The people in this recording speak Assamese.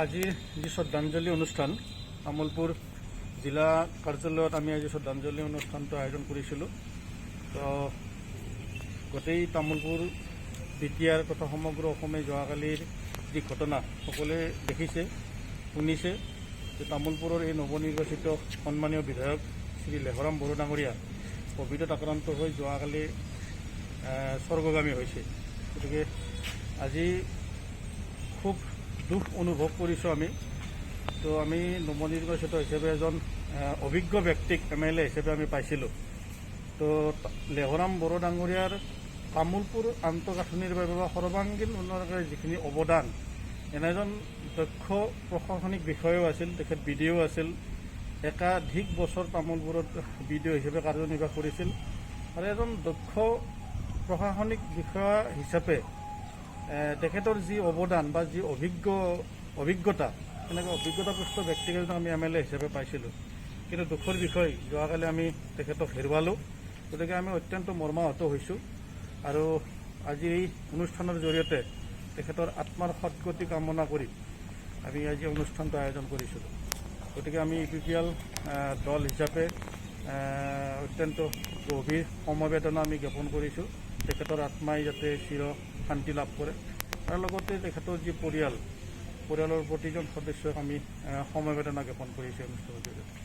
আজিৰ যি শ্ৰদ্ধাঞ্জলি অনুষ্ঠান তামোলপুৰ জিলা কাৰ্যালয়ত আমি আজি শ্ৰদ্ধাঞ্জলি অনুষ্ঠানটো আয়োজন কৰিছিলোঁ। তো গোটেই তামোলপুৰ বিটিআৰ তথা সমগ্ৰ অসমে যোৱাকালিৰ যি ঘটনা সকলোৱে দেখিছে শুনিছে যে তামোলপুৰৰ এই নৱনিৰ্বাচিত সন্মানীয় বিধায়ক শ্ৰী লেহৰাম বড়ো ডাঙৰীয়া ক'ভিডত আক্ৰান্ত হৈ যোৱাকালি স্বৰ্গগামী হৈছে। গতিকে আজি খুব দুখ অনুভৱ কৰিছোঁ আমি। তো আমি নৱনিৰ্বাচিত হিচাপে এজন অভিজ্ঞ ব্যক্তিক MLA হিচাপে আমি পাইছিলোঁ। তো লেহৰাম বড়ো ডাঙৰীয়াৰ তামোলপুৰ আন্তঃগাঁথনিৰ বাবে বা সৰ্বাংগীন উন্নয়নৰ যিখিনি অৱদান, এনে এজন দক্ষ প্ৰশাসনিক বিষয়াও আছিল, তেখেত BDO আছিল, একাধিক বছৰ তামোলপুৰত BDO হিচাপে কাৰ্যনিৰ্বাহ কৰিছিল আৰু এজন দক্ষ প্ৰশাসনিক বিষয়া হিচাপে তেখেতৰ যি অৱদান বা যি অভিজ্ঞতা, এনেকৈ অভিজ্ঞতাপুষ্ট ব্যক্তিগত আমি MLA হিচাপে পাইছিলোঁ। কিন্তু দুখৰ বিষয় যোৱাকালি আমি তেখেতক হেৰুৱালোঁ। গতিকে আমি অত্যন্ত মৰ্মাহত হৈছোঁ আৰু আজি এই অনুষ্ঠানৰ জৰিয়তে তেখেতৰ আত্মাৰ সদ্গতি কামনা কৰি আমি আজি অনুষ্ঠানটো আয়োজন কৰিছিলোঁ। গতিকে আমি UPPL দল হিচাপে অত্যন্ত গভীৰ সমবেদনা আমি জ্ঞাপন কৰিছোঁ। তেখেতৰ আত্মাই যাতে চিৰ শান্তি লাভ কৰে আৰু লগতে তেখেতৰ যি পৰিয়ালৰ প্ৰতিজন সদস্যক আমি সমবেদনা জ্ঞাপন কৰিছোঁ অনুষ্ঠানৰ জৰিয়তে।